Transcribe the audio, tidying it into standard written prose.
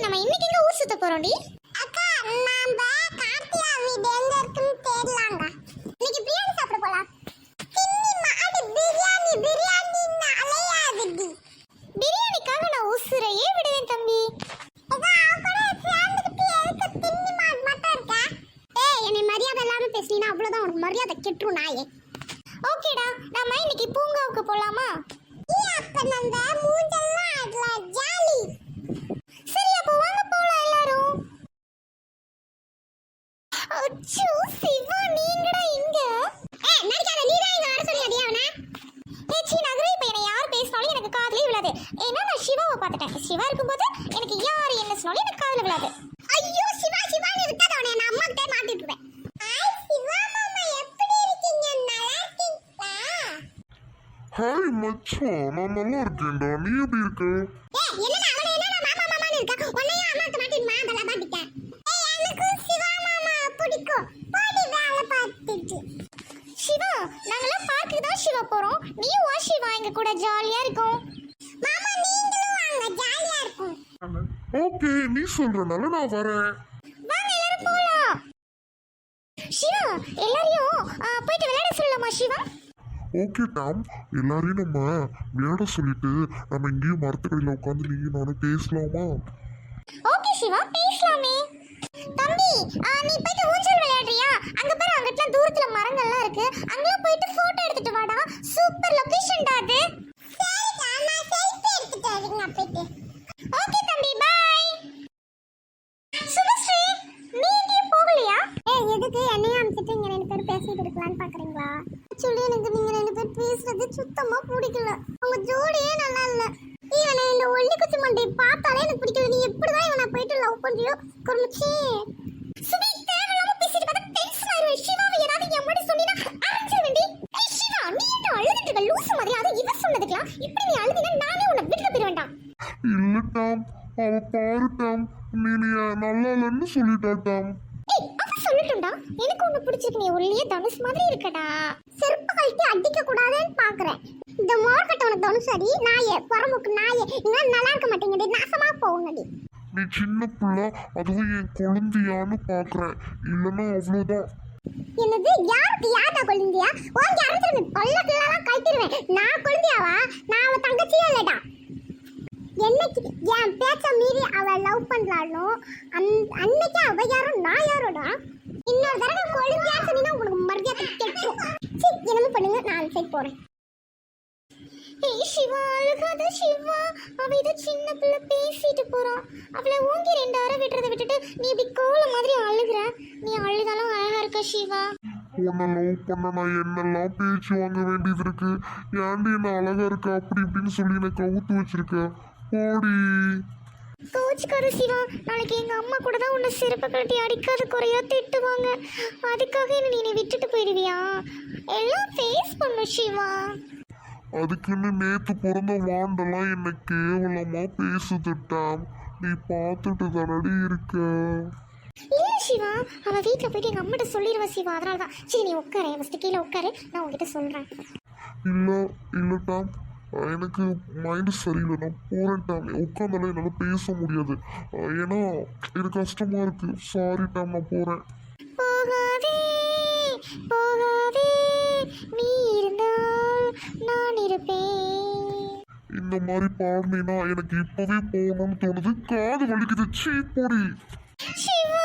நம்ம இன்னைக்கு எங்க ஊர் சுத்த போறோம்டி? அக்கா நாம கார்த்தியா வீடு எங்க இருக்குன்னு தேடலாங்க. இன்னைக்கு பிரியாணி சாப்பிட போலாம். தின்னி மாடு பிரியாணி பிரியாணின்னு அலையாதுடி. பிரியாணிக்காக நான் உசுரையே விடுவேன் தம்பி. அக்கா கூட சேர்ந்துக்கிட்டு எதுக்கு தின்னி மாடு மட்டும் இருக்கா? ஏய் என்னை மரியாதை இல்லாம பேசினா அவ்வளவுதான், உனக்கு மரியாதை கெட்டுரும் நாயே. ஓகேடா, நம்ம இன்னைக்கு பூங்காவுக்கு போலாமா? அப்ப நம்ம மூஞ்செல்லாம் அதுல ஜாலி. சரி அப்போ வாங்க போலாம் எல்லாரும். அச்சோ சிவா நீங்கடா இங்க? நடிக்காத, நீதான் இங்க வர சொல்லியாடி அவனை? ஏச்சி நகரை இப்ப என்னை யார் பேசினாலும் எனக்கு காதுலயே விழாது. ஏன்னா நான் சிவாவை பார்த்துட்டேன். சிவா இருக்கும்போது எனக்கு யார் என்ன சொன்னாலும் எனக்கு காதுல விழாது. ஐயோ சிவா சிவான்னு இருக்காத, அவனை நான் அம்மா கிட்ட மாட்டிட்டு இருப்பேன். ஹாய் சிவா மாமா, எப்படி இருக்கீங்க? நல்லா இருக்கீங்களா? ஹாய் மச்சான், நான் நல்லா இருக்கேன்டா. நீ எப்படி இருக்க? என்னடா அவனை என்னடா மாமா மாமான்னு இருக்கா? உன்னையும் அம்மா கிட்ட மாட்டிட்டு மாதல மாட்டிட்டேன். எனக்கு சிவா மாமா பிடிக்கும். போடி வேலை பார்த்துட்டு. சிவா நாங்கெல்லாம் பார்க்குக்கு தான் சிவா போறோம். நீயும் வா சிவா, எங்க கூட ஜாலியா இருக்கும். மாமா நீங்களும் வாங்க, ஜாலியா இருக்கும். ஓகே, நீ சொல்றனால நான் வரேன். வாங்க எல்லாரும் போலாம். சிவா எல்லாரையும் போயிட்டு விளையாட சொல்லலாமா சிவா? ஓகே டாம், எல்லாரையும் நம்ம விளையாட சொல்லிட்டு நம்ம இங்கேயும் மரத்துக்கடியில் உட்காந்து நீங்க நானும் பேசலாமா? ஓகே சிவா பேசலாமே. தம்பி நீ போயிட்டு ஊஞ்சல் விளையாடுறியா? அங்க பாரு, அங்கட்லாம் தூரத்துல மரங்கள்லாம் இருக்கு. அங்கலாம் போயிட்டு போட்டோ எடுத்துட்டு வாடா. சூப்பர் லொகேஷன்டா அது. சரிக்கா, நான் செல்ஃபி எடுத்துட்டு வரேங்க போயிட்டு. ஓகே தம்பி பை. சுபஸ்ரீ நீ எங்கேயும் போகலையா? எதுக்கு என்னையும் அனுப்பிச்சிட்டு இங்க ரெண்டு பேரும் பேசிட்டு இருக்கலாம்னு பாக்குறீங்களா? சொல்லி எனக்கு நீங்க ரெண்டு பேரும் பேசுறது சுத்தமா பிடிக்கல. உங்க ஜோடியே நல்லா இல்ல. இவனை இந்த ஒல்லி குச்சி மண்டையை பார்த்தாலே எனக்கு பிடிக்கல. நீ எப்படிதான் இவனை போயிட்டு லவ் பண்றியோ குறுமிச்சி. சுபி தேவையில்லாம பேசிட்டு பார்த்தா டென்ஷன் ஆயிரும். சிவாவை ஏதாவது என் முன்னாடி சொன்னீனா அரைஞ்சிட வேண்டி. ஏய் சிவா நீ என்ன அழுதுட்டு இருக்க லூசு மாதிரி? அதை இவ சொன்னதுக்கலாம் இப்படி நீ அழுதினா நானே உன்னை விட்டுட்டு போயிட வேண்டாம். இல்ல டாம், அவ பாரு டாம், நீ நல்லா இல்லைன்னு சொல்லிட்டா டாம். ஏய் அவ சொல்லட்டும்டா, எனக்கு ஒண்ணு பிடிச்சிருக்கு. நீ ஒல்லியே தனுஷ் மாதிரி இருக்கடா. செருப்பு கழட்டி அடிக்க கூடாதுன்னு பாக்குறேன். இந்த மோர்கட்ட உனக்கு தனுசடி நாயே, பரமுக்கு நாயே, இன்னும் நல்லா இருக்க மாட்டேங்குது, நாசமா போகுங்கடி. நீ சின்ன பிள்ளை, அதுவும் என் குழந்தையான்னு பாக்குறேன். இல்லைன்னா அவ்வளவுதான். என்னது யாருக்கு யாரா கொழுந்தியா? ஓங்கி அரைச்சிருவேன், பல்லக்கெல்லாம் கழட்டிடுவேன். நான் கொழுந்தியாவா? நான் அவ தங்கச்சியே இல்லடா. என்னைக்கு என் பேச்ச மீறி அவ லவ் பண்றாளோ அன்னைக்கு அவ யாரோ நான் யாரோடா. இன்னொரு தடவை கொழுந்தியா சொன்னீங்கன்னா உனக்கு மரியாதை கெட்டுரும். சரி என்னமோ பண்ணுங்க, நான் சைட் போறேன். ஏய் சிவா அழுகாத சிவா, அவ இத சின்ன பிள்ளை பேசிட்டு போறான். அவளை ஓங்கி ரெண்டு அரை விட்டுறதை விட்டுட்டு நீ இப்படி கோல மாதிரி அழுகுற. நீ அழுதாலும் அழகா இருக்க சிவா. உன்னை லவ் பண்ண நான் என்னெல்லாம் பேச்சு வாங்க வேண்டியது இருக்கு. ஏன்டி என்ன அழகா இருக்கா அப்படி இப்படின்னு சொல்லி என்னை கவுத்து வச்சிருக்க. ஓடி கோச்சுக்காத சிவா, நாளைக்கு எங்க அம்மா கூட தான் உன்னை செருப்பு கழட்டி அடிக்காத குறையா திட்டுவாங்க. அதுக்காக என்ன நீ விட்டுட்டு போயிடுவியா? எல்லாம் ஃபேஸ் பண்ணு சிவா. அதுக்குன்னு நேத்து பிறந்த வாண்டெல்லாம் என்ன கேவலமா பேசுதுட்டாம். நீ பார்த்துட்டு தானடி இருக்க. இல்ல சிவா, அவ வீட்டுல போயிட்டு எங்க அம்மாட்ட சொல்லிடுவா சிவா, அதனாலதான். சரி நீ உட்காரு, ஃபர்ஸ்ட் கீழே உட்காரு, நான் உங்ககிட்ட சொல்றேன். இல்லட்டாம், எனக்கு மைண்டு சரியில்லை, நான் போறேன்ட்டாம். உட்காந்தாலும் என்னால் பேச முடியாது. ஏன்னா எனக்கு கஷ்டமா இருக்கு. சாரி டாம், நான் போறேன். போகாதே போகாதே, நீ இருந்தால் நான் இருப்பேன். இந்த மாதிரி பாடினா எனக்கு இப்பவே போகணும்னு தோணுது. காது வலிக்குது. சீ போடி. சிவா